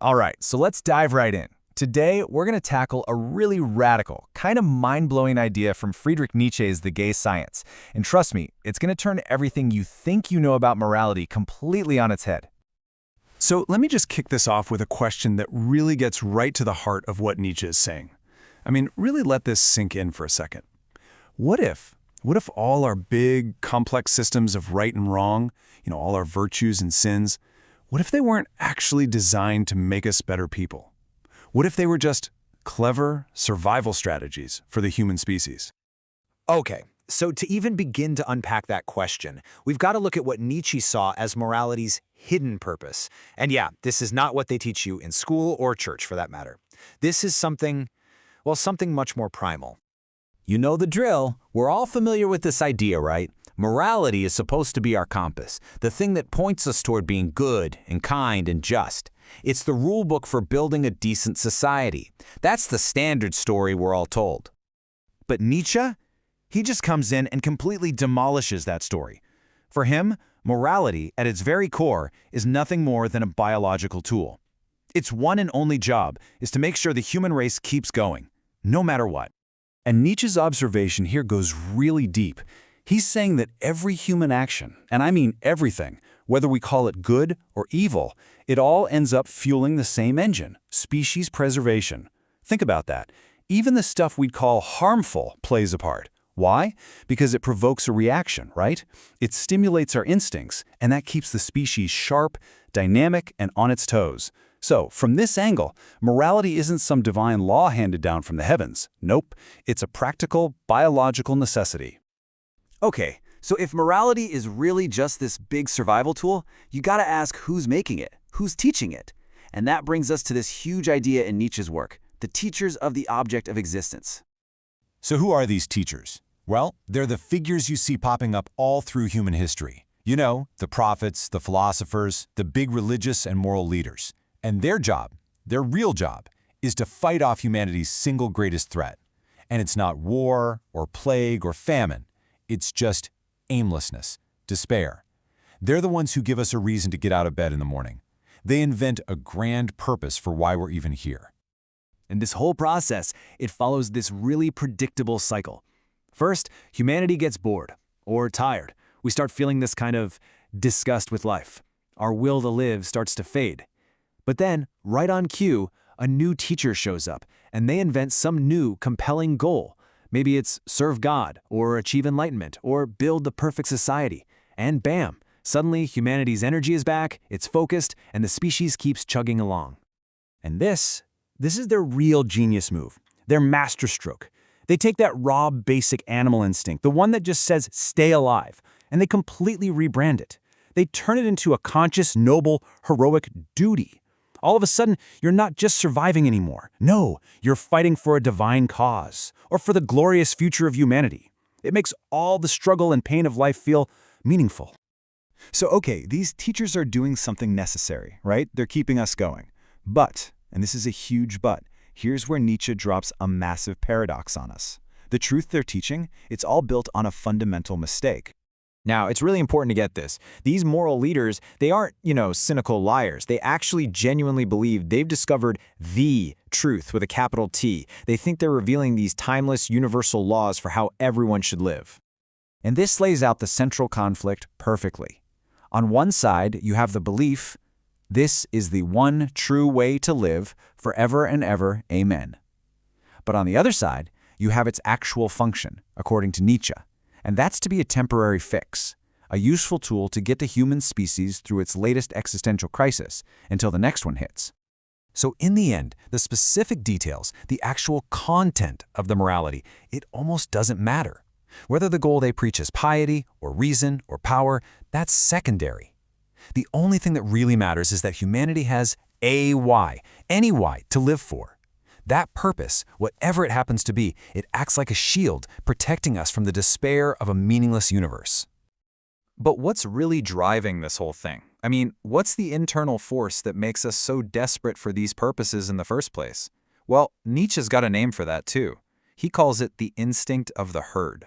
All right, so let's dive right in. Today, we're going to tackle a really radical, kind of mind-blowing idea from Friedrich Nietzsche's The Gay Science. And trust me, it's going to turn everything you think you know about morality completely on its head. So let me just kick this off with a question that really gets right to the heart of what Nietzsche is saying. I mean, really let this sink in for a second. What if all our big, complex systems of right and wrong, all our virtues and sins, what if they weren't actually designed to make us better people? What if they were just clever survival strategies for the human species? Okay, so to even begin to unpack that question, we've got to look at what Nietzsche saw as morality's hidden purpose. And yeah, this is not what they teach you in school or church for that matter. This is something much more primal. You know the drill. We're all familiar with this idea, right? Morality is supposed to be our compass, the thing that points us toward being good and kind and just. It's the rule book for building a decent society. That's the standard story we're all told. But Nietzsche? He just comes in and completely demolishes that story. For him, morality, at its very core, is nothing more than a biological tool. Its one and only job is to make sure the human race keeps going, no matter what. And Nietzsche's observation here goes really deep. He's saying that every human action, and I mean everything, whether we call it good or evil, it all ends up fueling the same engine, species preservation. Think about that. Even the stuff we'd call harmful plays a part. Why? Because it provokes a reaction, right? It stimulates our instincts, and that keeps the species sharp, dynamic, and on its toes. So, from this angle, morality isn't some divine law handed down from the heavens. Nope, it's a practical, biological necessity. Okay, so if morality is really just this big survival tool, you gotta ask who's making it, who's teaching it. And that brings us to this huge idea in Nietzsche's work, the teachers of the object of existence. So who are these teachers? Well, they're the figures you see popping up all through human history. You know, the prophets, the philosophers, the big religious and moral leaders. And their job, their real job, is to fight off humanity's single greatest threat. And it's not war or plague or famine. It's just aimlessness, despair. They're the ones who give us a reason to get out of bed in the morning. They invent a grand purpose for why we're even here. And this whole process, it follows this really predictable cycle. First, humanity gets bored or tired. We start feeling this kind of disgust with life. Our will to live starts to fade. But then, right on cue, a new teacher shows up, and they invent some new, compelling goal. Maybe it's serve God, or achieve enlightenment, or build the perfect society. And bam, suddenly humanity's energy is back, it's focused, and the species keeps chugging along. And this is their real genius move, their masterstroke. They take that raw, basic animal instinct, the one that just says, stay alive, and they completely rebrand it. They turn it into a conscious, noble, heroic duty. All of a sudden, you're not just surviving anymore. No, you're fighting for a divine cause, or for the glorious future of humanity. It makes all the struggle and pain of life feel meaningful. So okay, these teachers are doing something necessary, right? They're keeping us going. But, and this is a huge but, here's where Nietzsche drops a massive paradox on us. The truth they're teaching, it's all built on a fundamental mistake. Now, it's really important to get this. These moral leaders, they aren't, cynical liars. They actually genuinely believe they've discovered the truth with a capital T. They think they're revealing these timeless, universal laws for how everyone should live. And this lays out the central conflict perfectly. On one side, you have the belief, this is the one true way to live forever and ever, amen. But on the other side, you have its actual function, according to Nietzsche. And that's to be a temporary fix, a useful tool to get the human species through its latest existential crisis until the next one hits. So in the end, the specific details, the actual content of the morality, it almost doesn't matter. Whether the goal they preach is piety or reason or power, that's secondary. The only thing that really matters is that humanity has a why, any why, to live for. That purpose, whatever it happens to be, it acts like a shield, protecting us from the despair of a meaningless universe. But what's really driving this whole thing? I mean, what's the internal force that makes us so desperate for these purposes in the first place? Well, Nietzsche's got a name for that too. He calls it the instinct of the herd.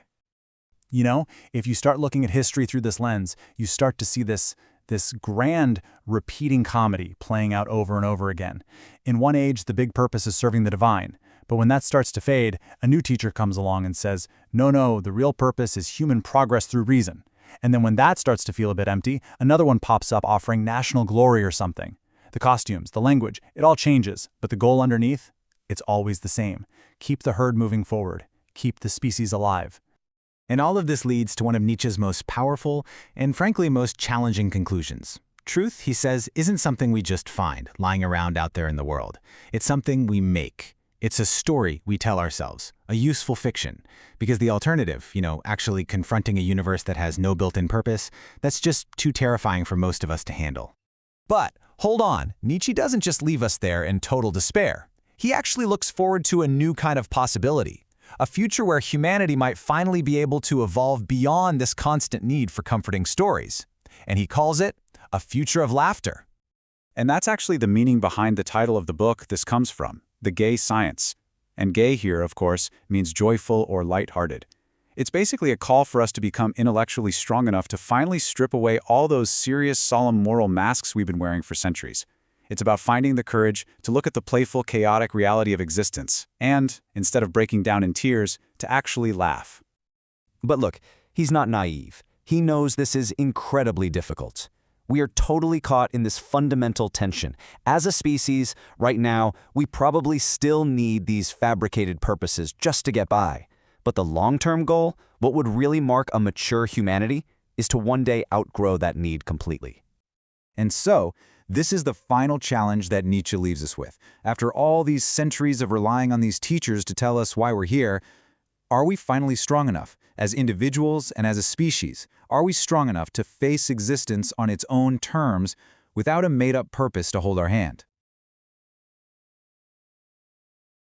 You know, if you start looking at history through this lens, you start to see this this grand, repeating comedy playing out over and over again. In one age, the big purpose is serving the divine. But when that starts to fade, a new teacher comes along and says, no, the real purpose is human progress through reason. And then when that starts to feel a bit empty, another one pops up offering national glory or something. The costumes, the language, it all changes, but the goal underneath? It's always the same. Keep the herd moving forward. Keep the species alive. And all of this leads to one of Nietzsche's most powerful and frankly most challenging conclusions. Truth, he says, isn't something we just find lying around out there in the world. It's something we make. It's a story we tell ourselves, a useful fiction. Because the alternative, actually confronting a universe that has no built-in purpose, that's just too terrifying for most of us to handle. But hold on, Nietzsche doesn't just leave us there in total despair. He actually looks forward to a new kind of possibility, a future where humanity might finally be able to evolve beyond this constant need for comforting stories. And he calls it a future of laughter. And that's actually the meaning behind the title of the book this comes from, The Gay Science. And gay here, of course, means joyful or lighthearted. It's basically a call for us to become intellectually strong enough to finally strip away all those serious, solemn moral masks we've been wearing for centuries. It's about finding the courage to look at the playful, chaotic reality of existence, and, instead of breaking down in tears, to actually laugh. But look, he's not naive. He knows this is incredibly difficult. We are totally caught in this fundamental tension. As a species, right now, we probably still need these fabricated purposes just to get by. But the long-term goal, what would really mark a mature humanity, is to one day outgrow that need completely. And so, this is the final challenge that Nietzsche leaves us with. After all these centuries of relying on these teachers to tell us why we're here, are we finally strong enough, as individuals and as a species? Are we strong enough to face existence on its own terms without a made-up purpose to hold our hand?